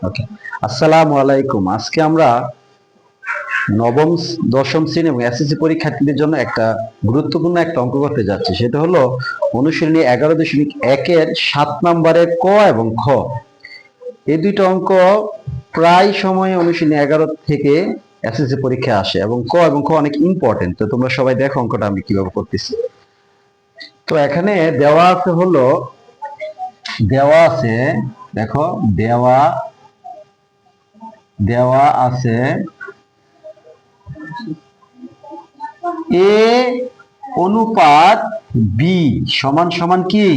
ওকে, আসসালামু আলাইকুম। আজকে আমরা নবম দশম শ্রেণী এবং এসএসসি পরীক্ষার্থীদের জন্য একটা গুরুত্বপূর্ণ একটা অঙ্ক করতে যাচ্ছি। সেটা হলো অনুশীলনী 11.1 এর 7 নম্বরের ক এবং খ। এই দুইটা অঙ্ক প্রায় সময় অনুশীলনী 11 থেকে এসএসসি পরীক্ষায় আসে এবং ক অনেক ইম্পর্টেন্ট। তো তোমরা সবাই দেখো অঙ্কটা আমি কিভাবে করতেছি। তো এখানে দেওয়া আছে দেখো দেওয়া আছে এ অনুপাত বি সমান সমান কি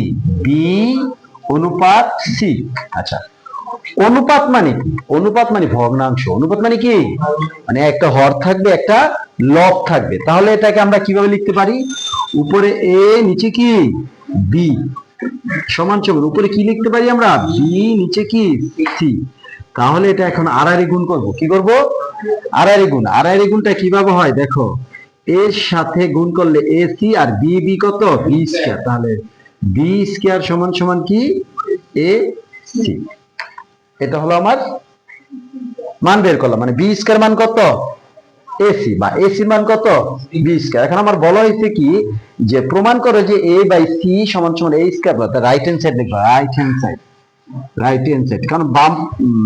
বি অনুপাত সি। আচ্ছা, অনুপাত মানে কি? অনুপাত মানে ভগ্নাংশ। অনুপাত মানে কি? মানে একটা হর থাকবে, একটা লব থাকবে। তাহলে এটাকে আমরা কিভাবে লিখতে পারি? উপরে এ, নিচে কি বি, সমান সমান উপরে কি লিখতে পারি আমরা? বি, নিচে কি সি। তাহলে এটা এখন আড়াআড়ি গুণ করব। কি করব? আড়াআড়ি গুণ। আড়াআড়ি গুণটা কিভাবে হয় দেখো, এর সাথে গুণ করলে এ সি আর বি বি কত? B square. তাহলে বি স্কয়ার সমান সমান কি এ সি। এটা হলো আমার মান বের করলাম। মানে বি স্কয়ার মান কত? এসি, বা এসি মান কত? B square. এখন আমার বলা হয়েছে কি যে প্রমাণ করে যে এ বাই সি সমান সমান এ স্কয়ার। রাইট হ্যান্ড সাইড দেখবা, রাইট হ্যান্ড সাইড। কারণ বাম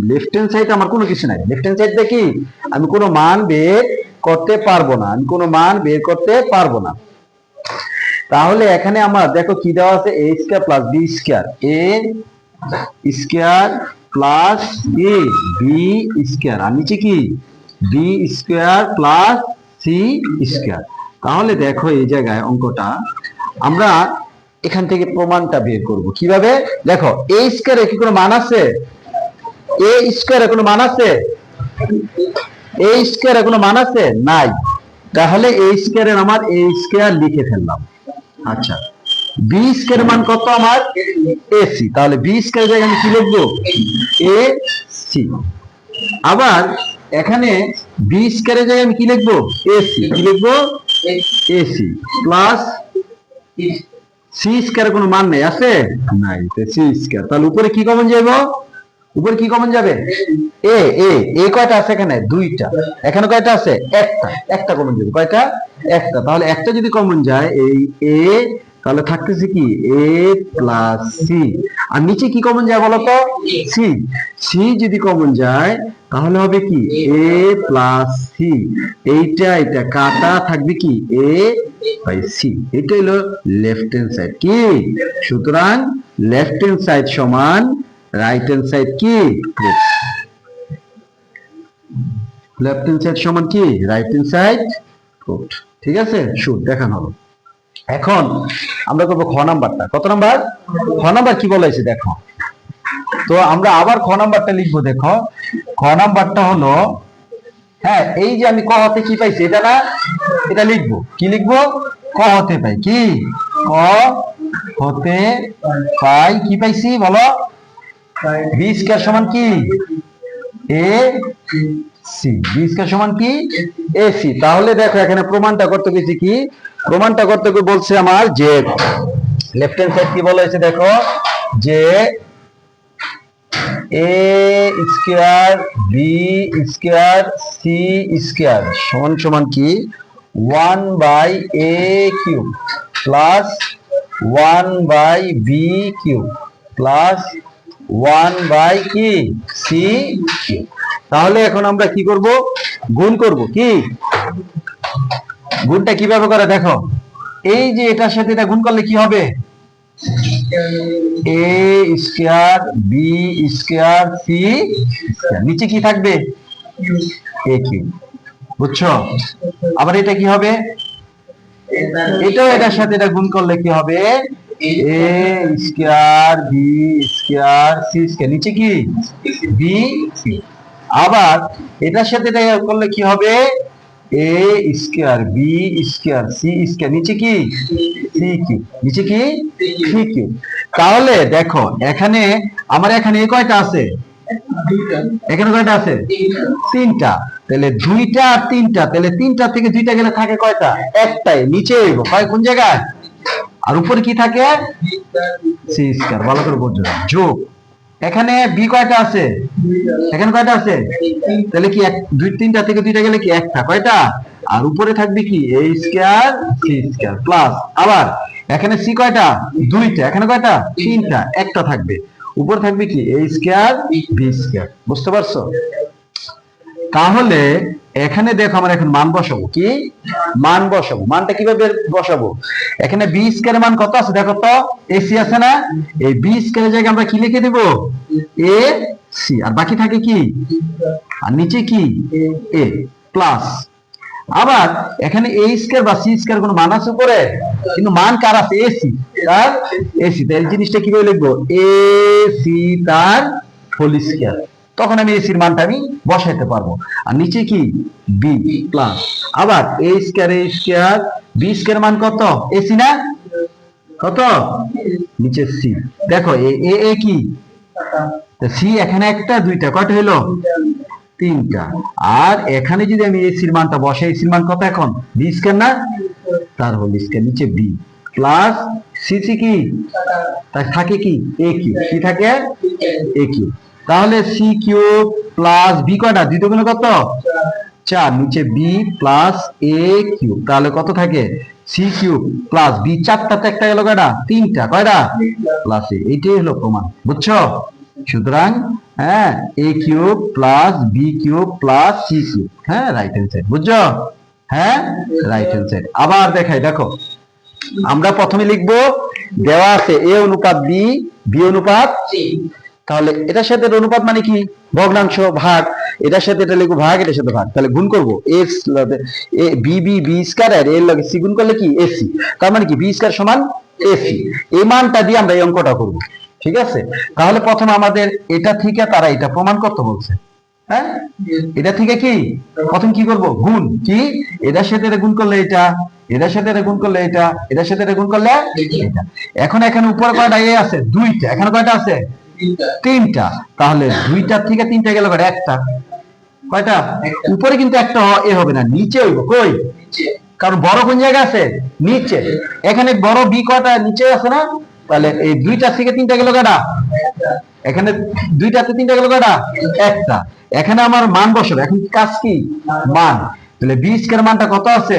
লেফট হ্যান্ড সাইড আমার কোনো কিছু নাই। লেফট হ্যান্ড সাইড দেখি আমি কোনো মান বের করতে পারবো না। তাহলে এখানে আমার দেখো কি দেওয়া আছে? A square plus B square. A square plus A B square, আর নিচে কি B square plus C square. তাহলে দেখো এই জায়গায় অঙ্কটা আমরা এখান থেকে প্রমাণটা বের করব কিভাবে? দেখো এ স্কয়ারে কি কোনো মান আছে? এ স্কয়ারে কোনো মান আছে? এ স্কয়ারে কোনো মান আছে? নাই। তাহলে এ স্কয়ারের আমার এ স্কয়ার লিখে ফেললাম। আচ্ছা, বি স্কয়ার মান কত আমার? এসি। তাহলে বি স্কয়ার জায়গায় আমি কি লিখবো? A C. আবার এখানে বি স্কয়ারের জায়গায় আমি কি লিখবো? এসি। কি লিখবো? এসি প্লাস সি স্কয়ারের কোনো মান নেই, আছে? নাই। তো সি স্কয়ার। তাহলে উপরে কি কমন যাবে? উপরে কি কমন যাবে? এ এ এ কয়টা আছে এখানে? দুইটা। এখানে কয়টা আছে? একটা কমন যাবে। কয়টা? একটা। তাহলে একটা যদি কমন যায় এই এ, তাহলে থাকতেছে কি এ প্লাস সি। আর নিচে কি কমন যায় বলতো? সি। সি যদি কমন যায় তাহলে হবে কি এ প্লাস সি। এটা কাটা থাকবে কি এ বাই সি। এটা হলো লেফট হ্যান্ড সাইড। কি? সুতরাং লেফট হ্যান্ড সাইড সমান রাইট হ্যান্ড সাইড কি প্রুফ। লেফট হ্যান্ড সাইড সমান কি রাইট হ্যান্ড সাইড প্রুফ। ঠিক আছে, শুট দেখানো হলো। এখন আমরা করবো খ নাম্বারটা। কত নাম্বার? খ নাম্বার কি বলা হয়েছে দেখো। তো আমরা আবার খ নাম্বারটা লিখবো। দেখো খ নাম্বারটা হলো, হ্যাঁ এই যে আমি ক হতে কি পাইছি এটা না, এটা লিখবো। কি লিখবো? ক হতে পাই কি ক হতে পাই কি পাইছি বলো? বি স্কয়ার সমান কি এ সি। বি স্কয়ার সমান কি এ সি। তাহলে দেখো এখানে প্রমাণটা করতে গেছি কি, প্রমাণটা করতে গিয়ে বলছে আমার যে লেফট হ্যান্ড সাইড কি বলা হয়েছে দেখো, যে A square B square C square সমান সমান কি 1 by A cube plus 1 by B cube plus 1 by কি সি কিউব। তাহলে এখন আমরা কি করব? গুণ করব। কি গুণটা কিভাবে করে দেখো, এই যে এটার সাথে এটা গুণ করলে কি হবে? A square B square C square, নিচে কি থাকবে? A cube. বুঝছো? আবার এটা কি হবে? এটাও এটার সাথে এটা গুণ করলে কি হবে? A square B square C square, নিচে কি বি কিউব। আবার এটার সাথে এটা করলে কি হবে? A square B square C square, নিচে কি সি কিউব, নিচে কি সি কিউব। তাহলে দেখো এখানে আমার এখানে এ কয়টা আছে? এখানে কয়টা আছে? তিনটা। তাহলে দুইটা আর তিনটা, তাহলে তিনটা থেকে দুইটা গেলে থাকে কয়টা? একটাই। নিচে হইব কয় কোন জায়গায়? আর উপরে কি থাকে? C square. ভালো করে বোঝো, যোগ। এখানে বি কয়টা আছে? এখানে কয়টা আছে? তাহলে কি দুই তিনটা থেকে দুইটা গেলে কি একটা, কয়টা? আর উপরে থাকবে কি এ স্কয়ার সি স্কয়ার প্লাস, আবার এখানে সি কয়টা? দুইটা, এখানে কয়টা? তিনটা, একটা থাকবে। উপর থাকবে কি এ স্কয়ার বি স্কয়ার। বুঝতে পারছো? তাহলে এখানে দেখো আমরা এখন মান বসাবো। কি মান বসাবো? মানটা কিভাবে বসাবো? এখানে বি স্কয়ারের মান কত আছে দেখো তো, এসি আছে না? এই বি স্কয়ারের জায়গায় আমরা কি লিখে দেব? এ সি, আর বাকি থাকে কি? আর নিচে কি? এ প্লাস। আবার এখানে এ স্কয়ার বা সি স্কয়ার কোনো মান আছে উপরে? কিন্তু মান কার আছে? এসি, তার এসি। তাই এই জিনিসটা কিভাবে লিখবো? এ সি তার হোল স্কয়ার। তখন আমি এসির মানটা আমি বসাইতে পারবো। আর নিচে কি? B plus. আবার এ স্কয়ার বি স্কয়ার মান কত? এসি না? কত? নিচে সি। দেখো এ এ কি? সি এখানে একটা দুইটা, কয়টা হলো? তিনটা। আর এখানে যদি আমি এসির মানটা বসাই, এসির মান কত এখন? বি স্কয়ার না? তার হোল স্কয়ার, নিচে বি প্লাস সি সি কি? তার থাকে কি? এ কিউ। কি থাকে? এ কিউ। তাহলে সি কিউব প্লাস বি কয়টা? দুই দুগুণে কত? চার, নিচে বি প্লাস এ কিউব। তাহলে কত থাকে? সি কিউব প্লাস বি, চারটাতে একটা গেল কয়টা? তিনটা, কয়টা? Plus A. এইটাই হলো প্রমাণ। বুঝছো? সুতরাং হ্যাঁ, A cube plus B cube plus C cube, হ্যাঁ রাইট হ্যান্ড সাইড। বুঝছো? হ্যাঁ রাইট হ্যান্ড সাইড। আবার দেখাই, দেখো আমরা প্রথমে লিখবো দেওয়া আছে এ অনুপাত বি, বি অনুপাত সি। তাহলে এটার সাথে অনুপাত মানে কি? ভগ্নাংশ, ভাগ। এটার সাথে এটা লিখবো ভাগ, এটার সাথে ভাগ। তাহলে গুণ করবো এস বি বি বি স্কয়ার আর এর লগে সি গুণ করলে কি? এসি। তার মানে কি? বি স্কয়ার সমান এসি। এই মানটা দিয়ে আমরা এই অঙ্কটা করব। ঠিক আছে? তাহলে প্রথম আমাদের এটা থেকে তারা এটা প্রমাণ করতে বলছে। হ্যাঁ, এটা থেকে কি প্রথম কি করব? গুণ। কি? এটার সাথে এটা গুণ করলে এটা, এটার সাথে এটা গুণ করলে এটা, এটার সাথে এটা গুণ করলে এটা। এখন এখানে উপরে কয়টা এ আছে? দুইটা। এখানে কয়টা আছে? তিনটা। তাহলে দুইটার থেকে তিনটা গেল কয়টা? একটা। কয়টা? উপরে কিন্তু একটা এ হবে না, নিচে হইব। কই? কারণ বড় কোন জায়গা আছে? নিচে। এখানে বড় বি কয়টা? নিচে আছে না? তাহলে এই দুইটার থেকে তিনটা গেল কয়টা? এখানে দুইটাতে তিনটা গেল কয়টা? একটা। এখানে আমার মান বসাবো। এখন কাজ কি? মান। তাহলে বি স্কয়ার মানটা কত আছে?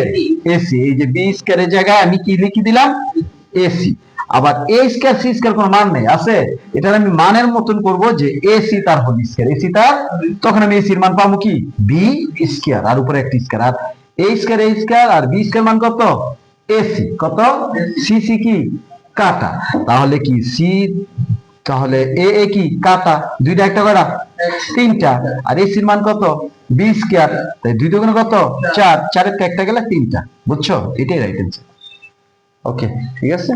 এসি। এই যে বি স্কয়ারের জায়গায় আমি কি লিখে দিলাম? এসি। আবার এ স্কয়ার সি স্কয়ার কোনো মান নেই, আছে? এটা আমি মানের মতন করব যে এসি তার হোল স্কয়ার, এসি তার। তখন আমি এসির মান পাবো কি? বি স্কয়ার, আর উপরে একটা স্কয়ার। আর এ স্কয়ার আর বি স্কয়ার মান কত? এসি কত? সি সি কি? কাটা। তাহলে কি সি, তাহলে এ এ কি? কাটা। দুইটা একটা কয়টা? তিনটা। আর এসির মান কত? B square. তাই দুই দুগুণে কত? চার, চারের একটা গেলে তিনটা। বুঝছো? এটাই রাইট অ্যান্সার। ওকে, ঠিক আছে।